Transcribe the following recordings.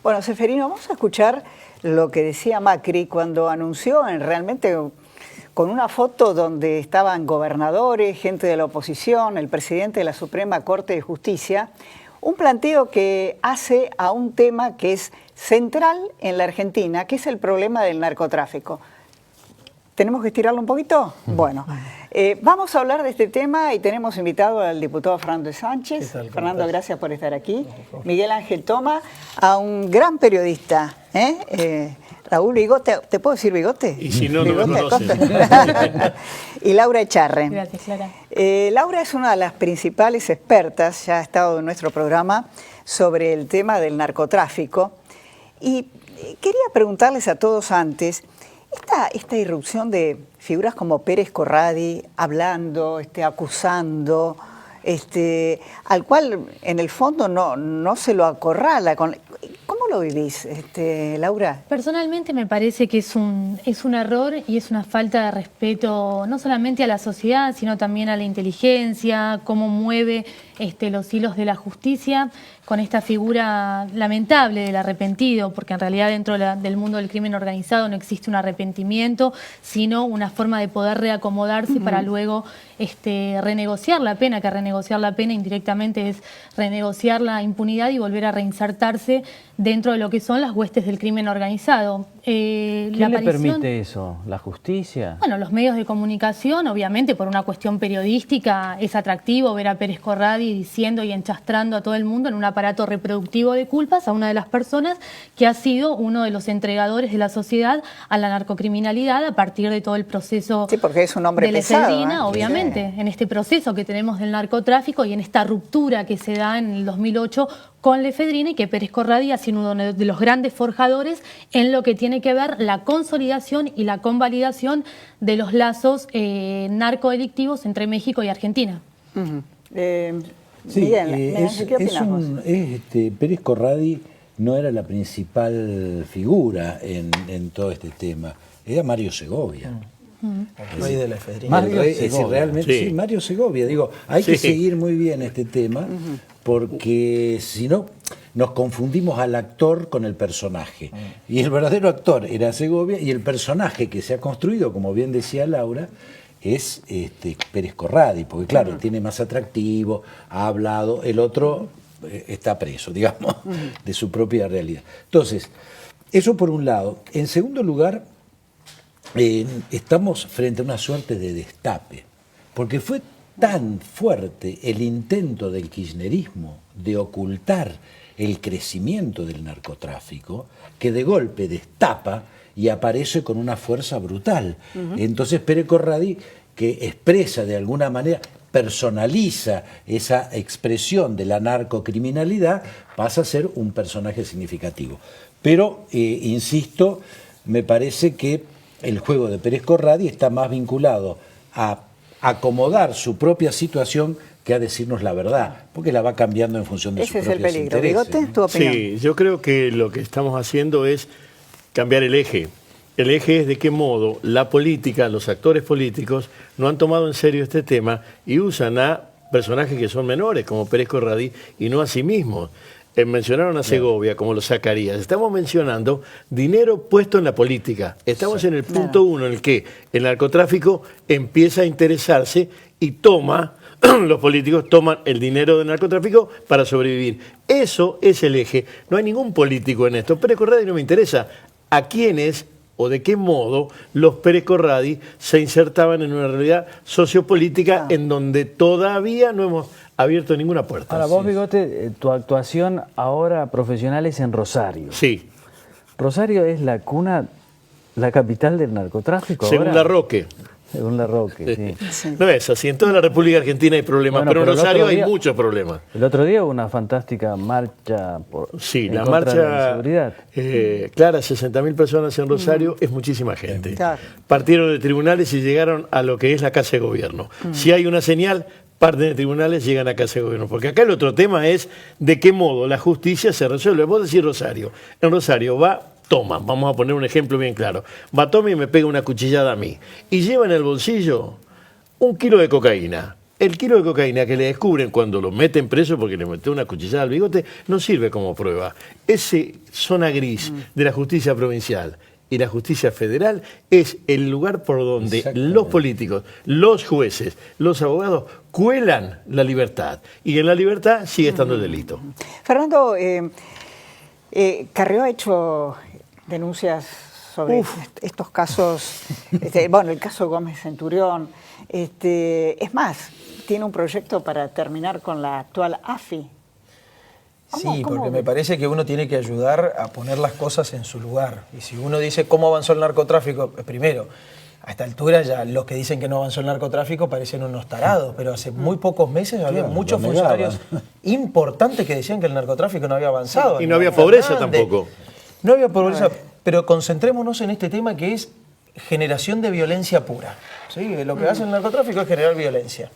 Bueno, Ceferino, vamos a escuchar lo que decía Macri cuando anunció realmente con una foto donde estaban gobernadores, gente de la oposición, el presidente de la Suprema Corte de Justicia, un planteo que hace a un tema que es central en la Argentina, que es el problema del narcotráfico. ¿Tenemos que estirarlo un poquito? Bueno, vamos a hablar de este tema y tenemos invitado al diputado Fernando Sánchez. Fernando, gracias por estar aquí. Miguel Ángel Toma, a un gran periodista, Raúl Bigote, ¿te puedo decir Bigote? Y si no, no me conocen. Y Laura Echarre. Gracias, Clara. Laura es una de las principales expertas, ya ha estado en nuestro programa, sobre el tema del narcotráfico. Y quería preguntarles a todos antes, esta irrupción de figuras como Pérez Corradi, hablando, acusando, al cual en el fondo no se lo acorrala. ¿Cómo lo vivís, Laura? Personalmente me parece que es un error y es una falta de respeto no solamente a la sociedad, sino también a la inteligencia, cómo mueve los hilos de la justicia con esta figura lamentable del arrepentido, porque en realidad dentro del mundo del crimen organizado no existe un arrepentimiento, sino una forma de poder reacomodarse para luego renegociar la pena, que renegociar la pena indirectamente es renegociar la impunidad y volver a reinsertarse dentro de lo que son las huestes del crimen organizado. ¿Quién le permite eso? ¿La justicia? Bueno, los medios de comunicación, obviamente por una cuestión periodística, es atractivo ver a Pérez Corradi diciendo y enchastrando a todo el mundo en un aparato reproductivo de culpas a una de las personas que ha sido uno de los entregadores de la sociedad a la narcocriminalidad a partir de todo el proceso. Sí, porque es un hombre de pesado, Efedrina, obviamente, en este proceso que tenemos del narcotráfico y en esta ruptura que se da en el 2008 con la efedrina, y que Pérez Corradi ha sido uno de los grandes forjadores en lo que tiene que ver la consolidación y la convalidación de los lazos narcodelictivos entre México y Argentina. Sí, Miguel, ¿qué opinamos? Pérez Corradi no era la principal figura en todo este tema, era Mario Segovia. El rey de la efedrina. Sí, Mario Segovia. Digo, hay que seguir muy bien este tema, porque si no, nos confundimos al actor con el personaje. Y el verdadero actor era Segovia, y el personaje que se ha construido, como bien decía Laura, es Pérez Corradi, porque claro, tiene más atractivo, ha hablado, el otro está preso, digamos, de su propia realidad. Entonces, eso por un lado. En segundo lugar, estamos frente a una suerte de destape, porque fue tan fuerte el intento del kirchnerismo de ocultar el crecimiento del narcotráfico, que de golpe destapa y aparece con una fuerza brutal. Entonces Pérez Corradi, que expresa de alguna manera, personaliza esa expresión de la narcocriminalidad, pasa a ser un personaje significativo. Pero, insisto, me parece que el juego de Pérez Corradi está más vinculado a acomodar su propia situación que a decirnos la verdad, porque la va cambiando en función de sus propios intereses. Ese es el peligro. Bigote, ¿tu opinión? Sí, yo creo que lo que estamos haciendo es cambiar el eje. El eje es de qué modo la política, los actores políticos, no han tomado en serio este tema y usan a personajes que son menores, como Pérez Corradi, y no a sí mismos. Mencionaron a Segovia, como lo Zacarías. Estamos mencionando dinero puesto en la política. Estamos en el punto 1 en el que el narcotráfico empieza a interesarse y toma, los políticos toman el dinero del narcotráfico para sobrevivir. Eso es el eje. No hay ningún político en esto. Pérez Corradi no me interesa. ¿A quiénes o de qué modo los Pérez Corradi se insertaban en una realidad sociopolítica en donde todavía no hemos abierto ninguna puerta? Ahora, vos, Bigote, tu actuación ahora profesional es en Rosario. Sí. Rosario es la cuna, la capital del narcotráfico. Según ahora. Larroque. Según Larroque, sí. No es así, en toda la República Argentina hay problemas, pero en Rosario hay muchos problemas. El otro día hubo una fantástica marcha en la contra marcha, de la inseguridad. Clara, 60.000 personas en Rosario es muchísima gente. Claro. Partieron de tribunales y llegaron a lo que es la Casa de Gobierno. Si hay una señal, parten de tribunales, llegan a Casa de Gobierno. Porque acá el otro tema es de qué modo la justicia se resuelve. Vos decís Rosario. En Rosario va Toma, vamos a poner un ejemplo bien claro. Va Toma y me pega una cuchillada a mí. Y lleva en el bolsillo 1 kilo de cocaína. el kilo de cocaína que le descubren cuando lo meten preso porque le metió una cuchillada al bigote no sirve como prueba. Esa zona gris de la justicia provincial y la justicia federal es el lugar por donde los políticos, los jueces, los abogados cuelan la libertad. Y en la libertad sigue estando el delito. Fernando, Carrió ha hecho denuncias sobre estos casos, bueno, el caso Gómez Centurión. Es más, tiene un proyecto para terminar con la actual AFI. Sí, porque me parece que uno tiene que ayudar a poner las cosas en su lugar. Y si uno dice cómo avanzó el narcotráfico, primero, a esta altura ya los que dicen que no avanzó el narcotráfico parecen unos tarados, pero hace muy pocos meses había muchos funcionarios importantes que decían que el narcotráfico no había avanzado. Y no había pobreza tampoco. No había pobreza, pero concentrémonos en este tema que es generación de violencia pura. ¿Sí? Lo que hace el narcotráfico es generar violencia.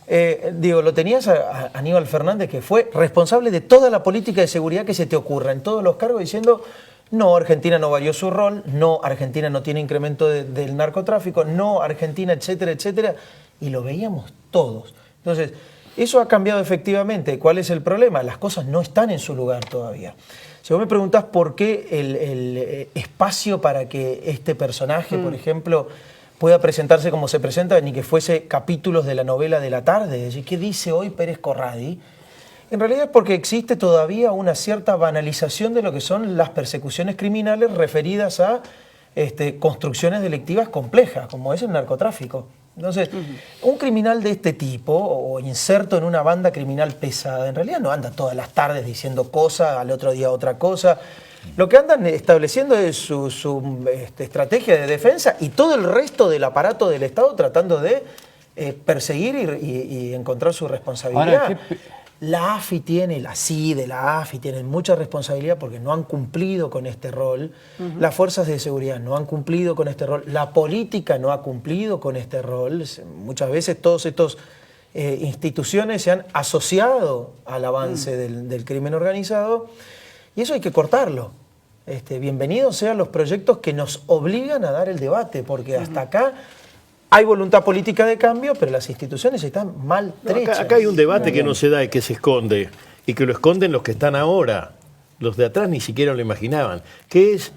Lo tenías a Aníbal Fernández, que fue responsable de toda la política de seguridad que se te ocurra, en todos los cargos, diciendo: no, Argentina no varió su rol, no, Argentina no tiene incremento del narcotráfico, no, Argentina, etcétera, etcétera. Y lo veíamos todos. Entonces, eso ha cambiado efectivamente. ¿Cuál es el problema? Las cosas no están en su lugar todavía. Si vos me preguntás por qué el espacio para que este personaje, por ejemplo, pueda presentarse como se presenta, ni que fuese capítulos de la novela de la tarde, es decir, ¿qué dice hoy Pérez Corradi? En realidad es porque existe todavía una cierta banalización de lo que son las persecuciones criminales referidas a construcciones delictivas complejas, como es el narcotráfico. Entonces, un criminal de este tipo, o inserto en una banda criminal pesada, en realidad no anda todas las tardes diciendo cosa, al otro día otra cosa. Lo que andan estableciendo es su estrategia de defensa, y todo el resto del aparato del Estado tratando de perseguir y encontrar su responsabilidad. Ahora, la AFI tiene, la CIDE, la AFI tienen mucha responsabilidad porque no han cumplido con este rol. Las fuerzas de seguridad no han cumplido con este rol. La política no ha cumplido con este rol. Muchas veces todos estos instituciones se han asociado al avance del crimen organizado, y eso hay que cortarlo. Bienvenidos sean los proyectos que nos obligan a dar el debate, porque hasta acá hay voluntad política de cambio, pero las instituciones están maltrechas. Acá hay un debate que no se da y que se esconde, y que lo esconden los que están ahora. Los de atrás ni siquiera lo imaginaban, que es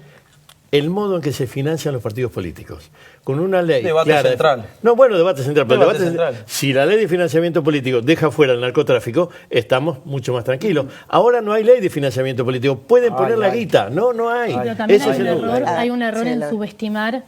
el modo en que se financian los partidos políticos. Con una ley debate clara. Central. No, bueno, debate central. Pero debate central. Si la ley de financiamiento político deja fuera el narcotráfico, estamos mucho más tranquilos. Ahora no hay ley de financiamiento político. Pueden poner la guita. No hay. Pero también hay un error en subestimar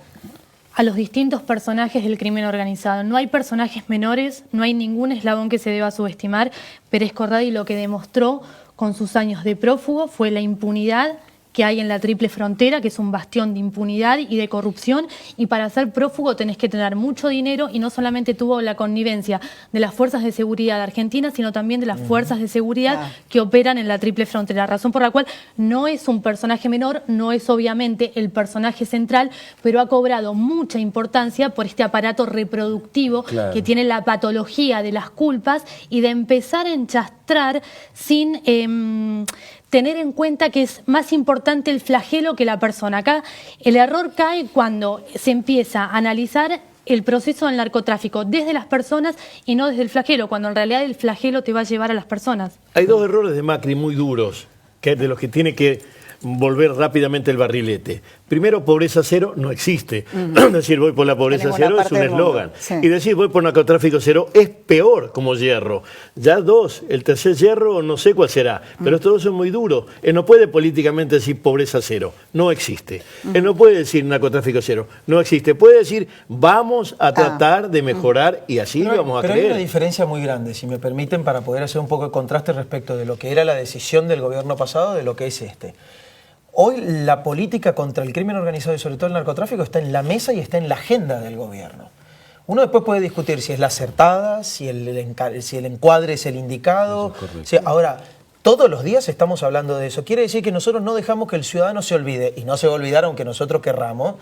a los distintos personajes del crimen organizado. No hay personajes menores, no hay ningún eslabón que se deba subestimar. Pérez Corradi lo que demostró con sus años de prófugo fue la impunidad que hay en la Triple Frontera, que es un bastión de impunidad y de corrupción, y para ser prófugo tenés que tener mucho dinero, y no solamente tuvo la connivencia de las fuerzas de seguridad de Argentina, sino también de las fuerzas de seguridad que operan en la Triple Frontera, razón por la cual no es un personaje menor, no es obviamente el personaje central, pero ha cobrado mucha importancia por este aparato reproductivo que tiene la patología de las culpas y de empezar a enchastrar sin tener en cuenta que es más importante el flagelo que la persona. Acá el error cae cuando se empieza a analizar el proceso del narcotráfico desde las personas y no desde el flagelo, cuando en realidad el flagelo te va a llevar a las personas. Hay dos errores de Macri muy duros, que de los que tiene que volver rápidamente el barrilete. Primero, pobreza cero no existe. Decir voy por la pobreza cero es un eslogan. Y decir voy por narcotráfico cero es peor como hierro. Ya dos, el tercer hierro no sé cuál será, pero estos dos son muy duros. Él no puede políticamente decir pobreza cero, no existe. Él no puede decir narcotráfico cero, no existe. Puede decir vamos a tratar de mejorar y así vamos a creer. Pero hay una diferencia muy grande, si me permiten, para poder hacer un poco de contraste respecto de lo que era la decisión del gobierno pasado de lo que es este. Hoy la política contra el crimen organizado y sobre todo el narcotráfico está en la mesa y está en la agenda del gobierno. Uno después puede discutir si es la acertada, si el encuadre es el indicado. Ahora, todos los días estamos hablando de eso. Quiere decir que nosotros no dejamos que el ciudadano se olvide, y no se va a olvidar aunque nosotros querramos,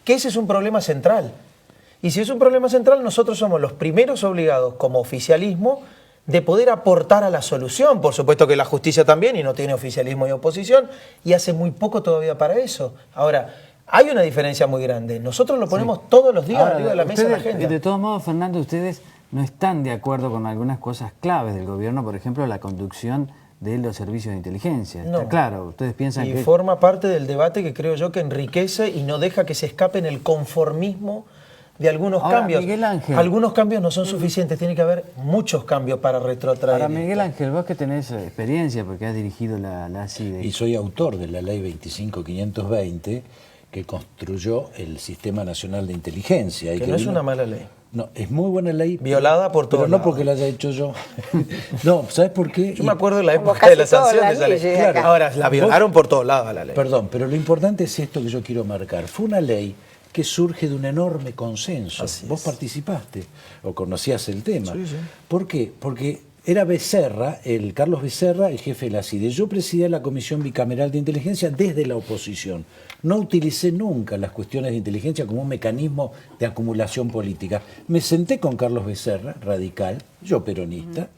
que ese es un problema central. Y si es un problema central, nosotros somos los primeros obligados como oficialismo de poder aportar a la solución. Por supuesto que la justicia también, y no tiene oficialismo y oposición, y hace muy poco todavía para eso. Ahora, hay una diferencia muy grande. Nosotros lo ponemos todos los días arriba de la mesa de la agenda. De todos modos, Fernando, ustedes no están de acuerdo con algunas cosas claves del gobierno, por ejemplo, la conducción de los servicios de inteligencia. No. Está claro, ustedes piensan Y que... forma parte del debate que creo yo que enriquece y no deja que se escape en el conformismo de algunos Ahora, cambios. Miguel Ángel. Algunos cambios no son suficientes, tiene que haber muchos cambios para retrotraer. Ahora, Miguel esto. Ángel, vos que tenés experiencia porque has dirigido la CIDE. Y soy autor de la ley 25520 que construyó el Sistema Nacional de Inteligencia. Y Que no es vino- una mala ley. No, es muy buena ley. Violada por todos Pero no lados. porque la haya hecho yo. No, ¿sabes por qué? Yo me acuerdo de la Como época de la casi todas sanción de las esa ley. leyes acá. Ahora, la violaron por todos lados a la ley. Perdón, pero lo importante es esto que yo quiero marcar. Fue una ley que surge de un enorme consenso. Así Vos es. participaste o conocías el tema. Sí, sí. ¿Por qué? Porque era Becerra, el Carlos Becerra, el jefe de la CIDE. Yo presidía la Comisión Bicameral de Inteligencia desde la oposición. No utilicé nunca las cuestiones de inteligencia como un mecanismo de acumulación política. Me senté con Carlos Becerra, radical, yo peronista.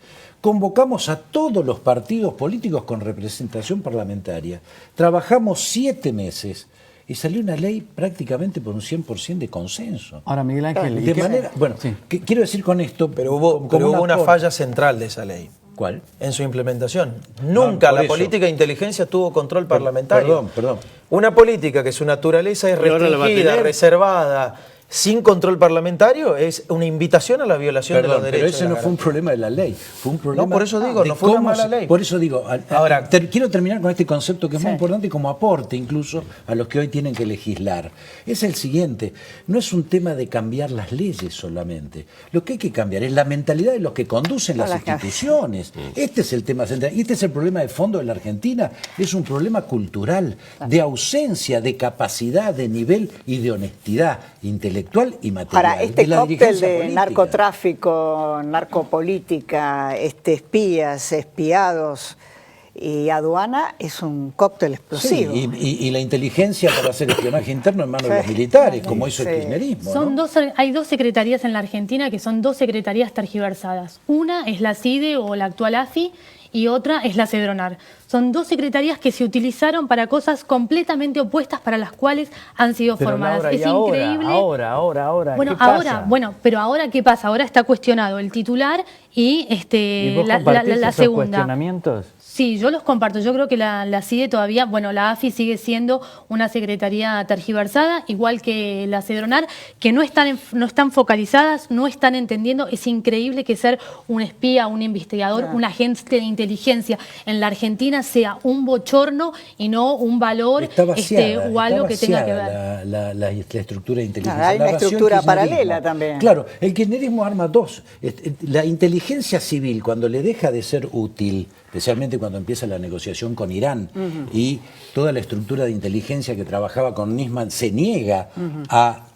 Convocamos a todos los partidos políticos con representación parlamentaria. Trabajamos 7 meses y salió una ley prácticamente por un 100% de consenso. Ahora, Miguel Ángel... ¿y De qué- manera, bueno, Sí. quiero decir con esto, Pero hubo una aporte. falla central de esa ley. ¿Cuál? En su implementación. Nunca por la eso. política de inteligencia tuvo control parlamentario. Perdón. Una política que su naturaleza es Y ahora la va a restringida, tener. reservada, sin control parlamentario, es una invitación a la violación de los Perdón, pero derechos. ese de no la fue un garantía. problema de la ley, fue un problema por eso digo, de no fue una cómo mala se- ley. Por eso digo, Ahora, quiero terminar con este concepto que es muy importante como aporte incluso a los que hoy tienen que legislar. Es el siguiente, no es un tema de cambiar las leyes solamente, lo que hay que cambiar es la mentalidad de los que conducen las instituciones. Este es el tema central, y este es el problema de fondo de la Argentina, es un problema cultural, de ausencia de capacidad, de nivel y de honestidad intelectual y material. Ahora, este de la cóctel dirigencia de política. narcotráfico, narcopolítica, espías, espiados y aduana es un cóctel explosivo. Sí, y la inteligencia para hacer espionaje interno en manos de los Sí. militares, como hizo Sí. el kirchnerismo. Son ¿no? hay dos secretarías en la Argentina que son dos secretarías tergiversadas. Una es la CIDE o la actual AFI y otra es la Cedronar. Son dos secretarías que se utilizaron para cosas completamente opuestas para las cuales han sido Pero, formadas. Laura, Es y ahora, increíble. ahora, Bueno, ¿qué ahora, pasa? bueno, pero ahora ¿qué pasa? Ahora está cuestionado el titular y ¿Y vos la compartís esos segunda. cuestionamientos? Sí, yo los comparto. Yo creo que la CIDE todavía, bueno, la AFI sigue siendo una secretaría tergiversada, igual que la Cedronar, que no están focalizadas, no están entendiendo. Es increíble que ser un espía, un investigador, un agente de inteligencia en la Argentina sea un bochorno y no un valor Está vaciada, o algo está que tenga que vaciada ver. la estructura de inteligencia. Hay La una vació el estructura kirchnerismo. paralela también. Claro, el kirchnerismo arma dos. La inteligencia civil, cuando le deja de ser útil, especialmente cuando empieza la negociación con Irán y toda la estructura de inteligencia que trabajaba con Nisman se niega a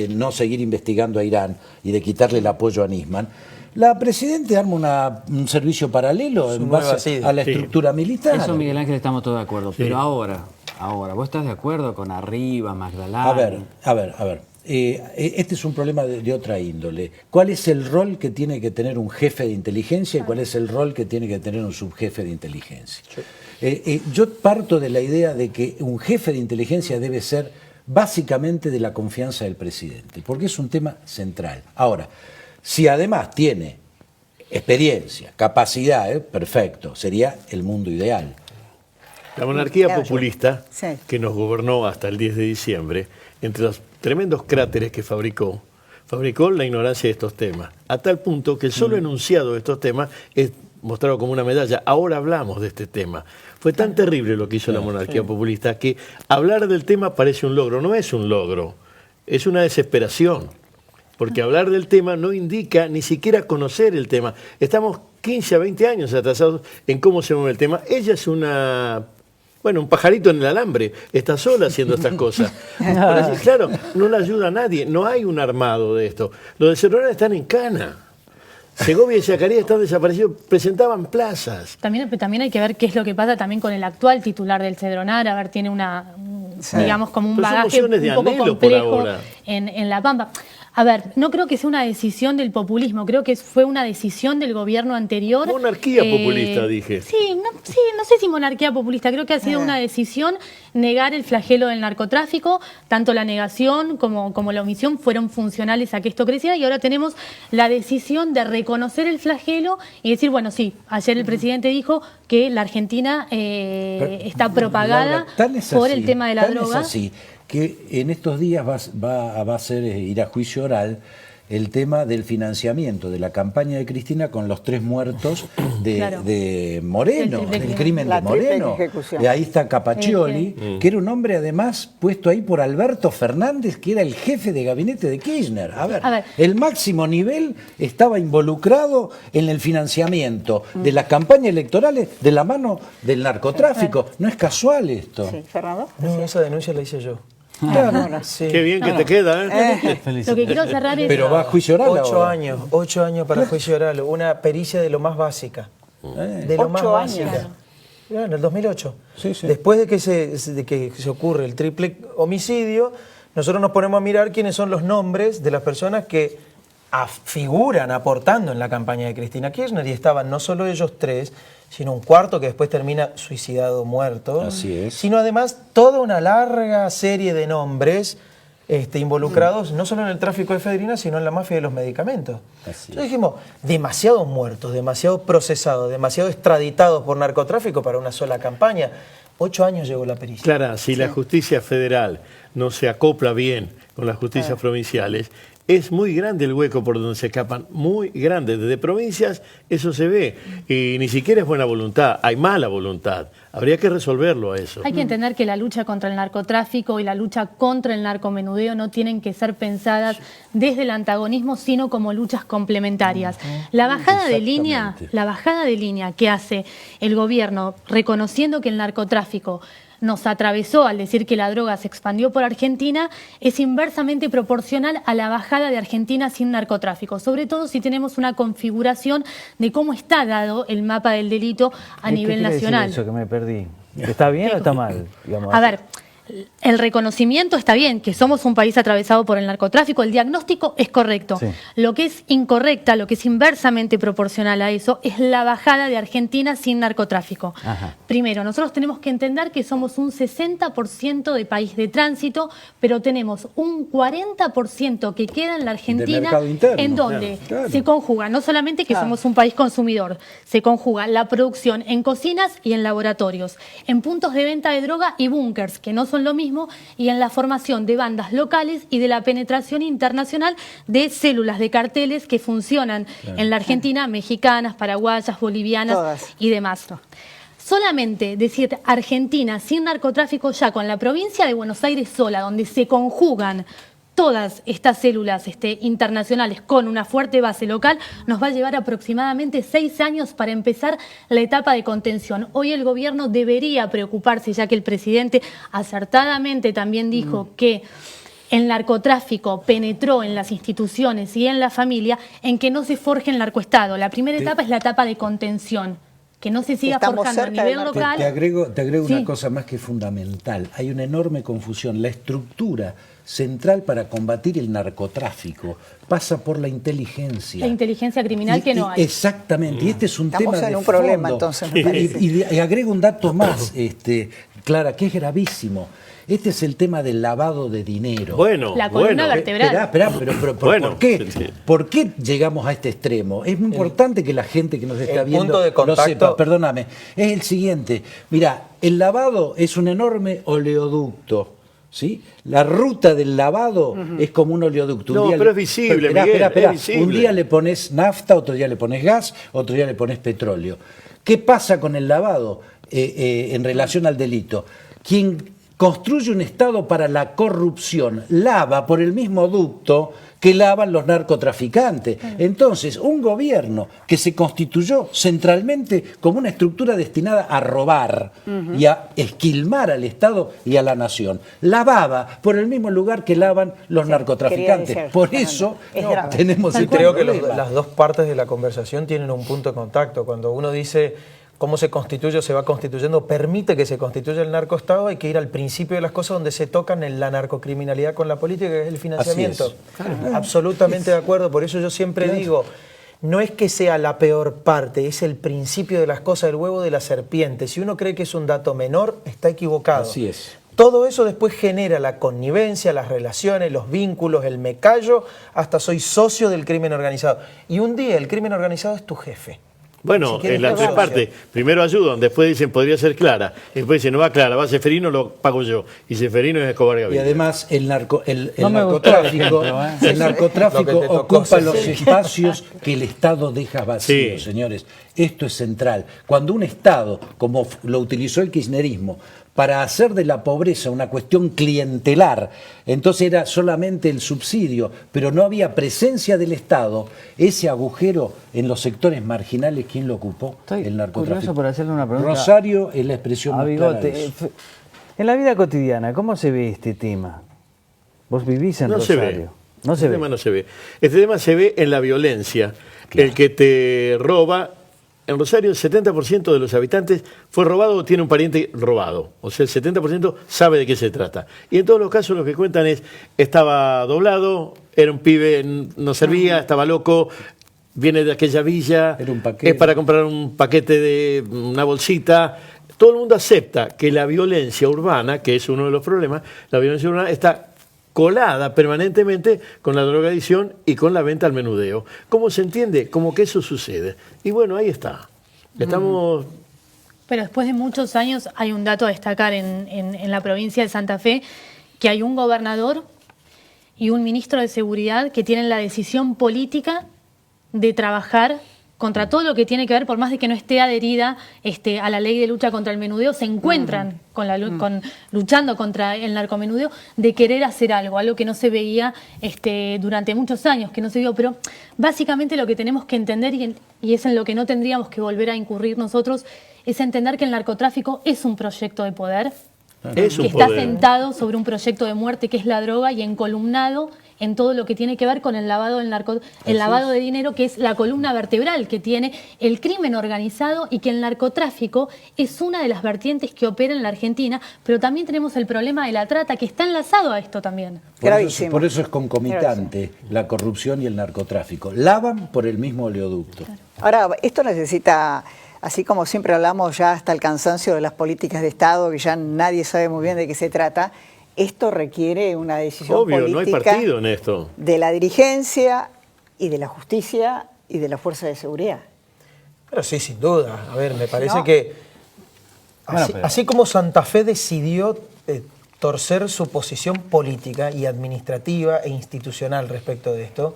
no seguir investigando a Irán y de quitarle el apoyo a Nisman, la Presidenta arma un servicio paralelo en nueva base CIDE. a la estructura militar. Eso, Miguel Ángel, estamos todos de acuerdo. Pero ahora, ¿vos estás de acuerdo con Arriba, Magdalena? A ver. Este es un problema de otra índole. ¿Cuál es el rol que tiene que tener un jefe de inteligencia y cuál es el rol que tiene que tener un subjefe de inteligencia? Yo parto de la idea de que un jefe de inteligencia debe ser básicamente de la confianza del presidente, porque es un tema central. Ahora, si además tiene experiencia, capacidad, perfecto, sería el mundo ideal. La monarquía Claro, populista, sí. que nos gobernó hasta el 10 de diciembre, entre los tremendos cráteres que fabricó la ignorancia de estos temas, a tal punto que el solo enunciado de estos temas es mostrado como una medalla. Ahora hablamos de este tema. Fue tan terrible lo que hizo la monarquía populista que hablar del tema parece un logro. No es un logro, es una desesperación. Porque hablar del tema no indica ni siquiera conocer el tema. Estamos 15 a 20 años atrasados en cómo se mueve el tema. Ella es un pajarito en el alambre, está sola haciendo estas cosas. Por decir, claro, no le ayuda a nadie, no hay un armado de esto. Los de Cerrona están en cana. Segovia y Chacarilla están desaparecidos, presentaban plazas. También hay que ver qué es lo que pasa también con el actual titular del Cedronar. A ver, tiene digamos, como un Pero son bagaje mociones de un poco anhelo por complejo ahora. en La Pampa. A ver, no creo que sea una decisión del populismo, creo que fue una decisión del gobierno anterior. Monarquía populista, dije. Sí, no sé si monarquía populista, creo que ha sido una decisión negar el flagelo del narcotráfico, tanto la negación como la omisión fueron funcionales a que esto creciera y ahora tenemos la decisión de reconocer el flagelo y decir, bueno, sí, ayer el presidente dijo que la Argentina está propagada por el tema de la droga. Es así que en estos días va a ser ir a juicio oral el tema del financiamiento de la campaña de Cristina con los 3 muertos de Moreno, del crimen de Moreno. Y ahí está Capaccioli, que era un hombre además puesto ahí por Alberto Fernández, que era el jefe de gabinete de Kirchner. A ver, el máximo nivel estaba involucrado en el financiamiento de las campañas electorales de la mano del narcotráfico. No es casual esto. Sí, Fernando. No, esa denuncia la hice yo. Claro. Sí. Qué bien que te queda, ¿eh? Lo que quiero cerrar es... Pero va a juicio oral 8 años para juicio oral, una pericia de lo más básica. De lo más 8 básica. años. Claro, en el 2008. Sí, sí. Después de que se ocurre el triple homicidio, nosotros nos ponemos a mirar quiénes son los nombres de las personas que figuran aportando en la campaña de Cristina Kirchner y estaban no solo ellos 3, sino un cuarto que después termina suicidado, muerto. Así es. Sino además toda una larga serie de nombres involucrados no solo en el tráfico de efedrina, sino en la mafia de los medicamentos. Entonces dijimos, demasiados muertos, demasiado procesados, demasiado extraditados por narcotráfico para una sola campaña. 8 años llegó la pericia. Clara, si la justicia federal no se acopla bien con las justicias provinciales, es muy grande el hueco por donde se escapan, muy grande. Desde provincias eso se ve y ni siquiera es buena voluntad, hay mala voluntad. Habría que resolverlo a eso. Hay que entender que la lucha contra el narcotráfico y la lucha contra el narcomenudeo no tienen que ser pensadas desde el antagonismo, sino como luchas complementarias. La bajada de línea que hace el gobierno reconociendo que el narcotráfico nos atravesó al decir que la droga se expandió por Argentina, es inversamente proporcional a la bajada de Argentina sin narcotráfico, sobre todo si tenemos una configuración de cómo está dado el mapa del delito a nivel nacional. Eso que me perdí. ¿Está bien o está mal? Digamos? A ver, el reconocimiento está bien, que somos un país atravesado por el narcotráfico, el diagnóstico es correcto. Sí. Lo que es incorrecta, lo que es inversamente proporcional a eso, es la bajada de Argentina sin narcotráfico. Ajá. Primero, nosotros tenemos que entender que somos un 60% de país de tránsito, pero tenemos un 40% que queda en la Argentina, en donde se conjuga, no solamente que somos un país consumidor, se conjuga la producción en cocinas y en laboratorios, en puntos de venta de droga y búnkers, que no son lo mismo, y en la formación de bandas locales y de la penetración internacional de células de carteles que funcionan en la Argentina, mexicanas, paraguayas, bolivianas y demás. Solamente decir Argentina sin narcotráfico ya con la provincia de Buenos Aires sola, donde se conjugan todas estas células internacionales con una fuerte base local, nos va a llevar aproximadamente 6 años para empezar la etapa de contención. Hoy el gobierno debería preocuparse, ya que el presidente acertadamente también dijo que el narcotráfico penetró en las instituciones y en la familia, en que no se forje el narcoestado. La primera etapa es la etapa de contención, que no se siga forjando a nivel local. Te agrego una cosa más que fundamental. Hay una enorme confusión. La estructura central para combatir el narcotráfico pasa por la inteligencia. La inteligencia criminal que no hay. Exactamente. Y este es un tema de Estamos en un problema, entonces. Y agrego un dato más, Clara, que es gravísimo. Este es el tema del lavado de dinero. Bueno, la columna vertebral. Espera, pero ¿por qué? ¿Por qué llegamos a este extremo? Es muy importante que la gente que nos está viendo lo sepa. Perdóname. Es el siguiente. Mira, el lavado es un enorme oleoducto. ¿Sí? La ruta del lavado es como un oleoducto. No, pero es visible, Espera. es visible. Un día le pones nafta, otro día le pones gas, otro día le pones petróleo. ¿Qué pasa con el lavado en relación al delito? Quien construye un Estado para la corrupción lava por el mismo ducto que lavan los narcotraficantes. Entonces, un gobierno que se constituyó centralmente como una estructura destinada a robar y a esquilmar al Estado y a la nación, lavaba por el mismo lugar que lavan los narcotraficantes. Por eso tenemos este Creo que problema. las dos partes de la conversación tienen un punto de contacto. Cuando uno dice cómo se constituye o se va constituyendo, permite que se constituya el narcoestado, hay que ir al principio de las cosas donde se tocan en la narcocriminalidad con la política, que es el financiamiento. Absolutamente de acuerdo, por eso yo siempre digo, no es que sea la peor parte, es el principio de las cosas, el huevo de la serpiente. Si uno cree que es un dato menor, está equivocado. Así es. Todo eso después genera la connivencia, las relaciones, los vínculos, el me callo, hasta soy socio del crimen organizado. Y un día el crimen organizado es tu jefe. Bueno, Si en las tres partes, primero ayudan, después dicen podría ser Clara, y después dicen no va Clara, va Seferino, lo pago yo. Y Seferino es Escobar Y Gaviria. además el No me gustó el narcotráfico, ejemplo, ¿eh? el narcotráfico Lo que te tocó, ocupa los sí. espacios que el Estado deja vacíos, Sí. señores. Esto es central. Cuando un Estado, como lo utilizó el kirchnerismo, para hacer de la pobreza una cuestión clientelar, entonces era solamente el subsidio, pero no había presencia del Estado, ese agujero en los sectores marginales, ¿quién lo ocupó? Estoy El narcotráfico. curioso por hacerle una pregunta. Rosario es la expresión A más clara de Bigote, eso. en la vida cotidiana, ¿cómo se ve este tema? Vos vivís en No se Rosario. ve. No se Este ve. tema no se ve. Este tema se ve en la violencia. El que te roba. En Rosario el 70% de los habitantes fue robado o tiene un pariente robado. O sea, el 70% sabe de qué se trata. Y en todos los casos lo que cuentan es, estaba doblado, era un pibe, no servía, estaba loco, viene de aquella villa, Era un paquete. es para comprar un paquete de una bolsita. Todo el mundo acepta que la violencia urbana, que es uno de los problemas, la violencia urbana está colada permanentemente con la drogadicción y con la venta al menudeo. ¿Cómo se entiende? Como que eso sucede. Y bueno, ahí está. Estamos... Pero después de muchos años hay un dato a destacar en la provincia de Santa Fe, que hay un gobernador y un ministro de Seguridad que tienen la decisión política de trabajar contra todo lo que tiene que ver, por más de que no esté adherida a la ley de lucha contra el menudeo, se encuentran luchando contra el narcomenudeo, de querer hacer algo que no se veía durante muchos años, que no se vio. Pero básicamente lo que tenemos que entender, y es en lo que no tendríamos que volver a incurrir nosotros, es entender que el narcotráfico es un proyecto de poder, Es un que está poder. sentado sobre un proyecto de muerte que es la droga y encolumnado en todo lo que tiene que ver con el lavado de dinero, que es la columna vertebral que tiene el crimen organizado, y que el narcotráfico es una de las vertientes que opera en la Argentina, pero también tenemos el problema de la trata, que está enlazado a esto también. Gravísimo. Por eso es concomitante la corrupción y el narcotráfico. Lavan por el mismo oleoducto. Ahora, esto necesita, así como siempre hablamos ya hasta el cansancio de las políticas de Estado, que ya nadie sabe muy bien de qué se trata, esto requiere una decisión Obvio, política no hay partido en esto. de la dirigencia y de la justicia y de la fuerza de seguridad. Pero sí, sin duda. A ver, me parece No. que Bueno, así, pero- así como Santa Fe decidió torcer su posición política y administrativa e institucional respecto de esto,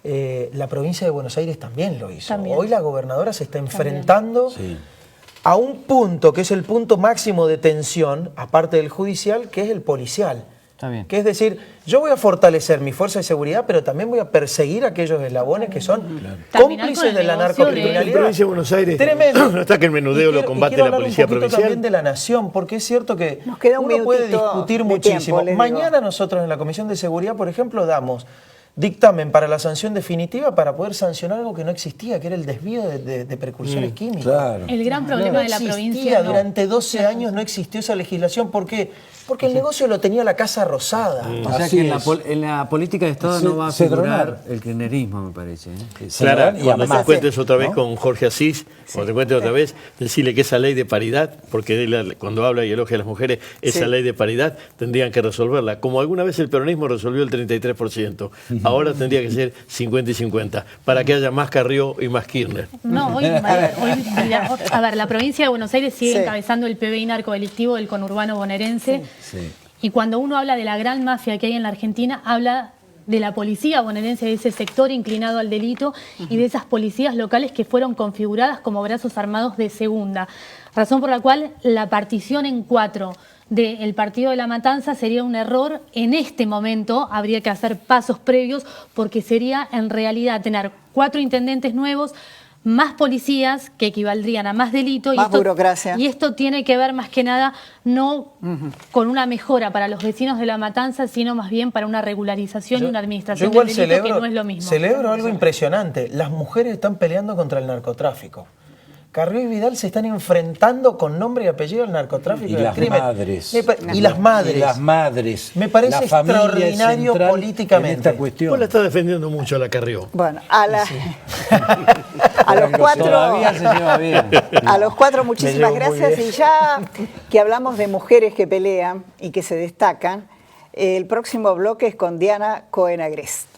la provincia de Buenos Aires también lo hizo. También. Hoy la gobernadora se está enfrentando Sí. a un punto que es el punto máximo de tensión, aparte del judicial, que es el policial. Está bien. Que es decir, yo voy a fortalecer mi fuerza de seguridad, pero también voy a perseguir a aquellos eslabones que son Terminar con cómplices el de la negocio de- En narcocriminalidad. provincia de Buenos Aires Tremendo. no está que el menudeo Y lo quiero- combate y quiero la hablar policía un poquito provincial. también de la nación, porque es cierto que Nos queda un uno puede minutito discutir de muchísimo. tiempo, les digo. Mañana nosotros en la Comisión de Seguridad, por ejemplo, damos dictamen para la sanción definitiva para poder sancionar algo que no existía, que era el desvío de precursores químicos. Claro. El gran problema No de la existía, provincia... no. durante 12 años no existió esa legislación. ¿Por qué? Porque el negocio lo tenía la Casa Rosada. O sea Así que en la, es. en la política de Estado Se- no va a Cedronar. figurar el kirchnerismo, me parece. ¿eh? Clara, Y cuando además- te encuentres otra vez ¿no? con Jorge Asís, cuando te encuentres otra vez, decirle que esa ley de paridad, porque él, cuando habla y elogia a las mujeres, esa Sí. ley de paridad tendrían que resolverla. Como alguna vez el peronismo resolvió el 33%, ahora tendría que ser 50 y 50, para que haya más Carrió y más Kirchner. No, a ver, la provincia de Buenos Aires sigue Sí. encabezando el PBI narcodelictivo del conurbano bonaerense. Sí. Y cuando uno habla de la gran mafia que hay en la Argentina, habla de la policía bonaerense, de ese sector inclinado al delito y de esas policías locales que fueron configuradas como brazos armados de segunda. Razón por la cual la partición en 4 del partido de La Matanza sería un error. En este momento habría que hacer pasos previos, porque sería en realidad tener 4 intendentes nuevos, más policías, que equivaldrían a más delito. Más burocracia. Y esto tiene que ver más que nada no con una mejora para los vecinos de La Matanza, sino más bien para una regularización y una administración del delito, que no es lo mismo. Celebro algo impresionante. Las mujeres están peleando contra el narcotráfico. Carrió y Vidal se están enfrentando con nombre y apellido al narcotráfico y al crimen. Y las madres. Y las madres. Me parece La familia extraordinario central políticamente. en esta cuestión. Vos la estás defendiendo mucho a la Carrió. Bueno, a los cuatro... Todavía se lleva bien. A los cuatro, muchísimas Me llevo muy gracias. bien. Y ya que hablamos de mujeres que pelean y que se destacan, el próximo bloque es con Diana Cohen Agrest.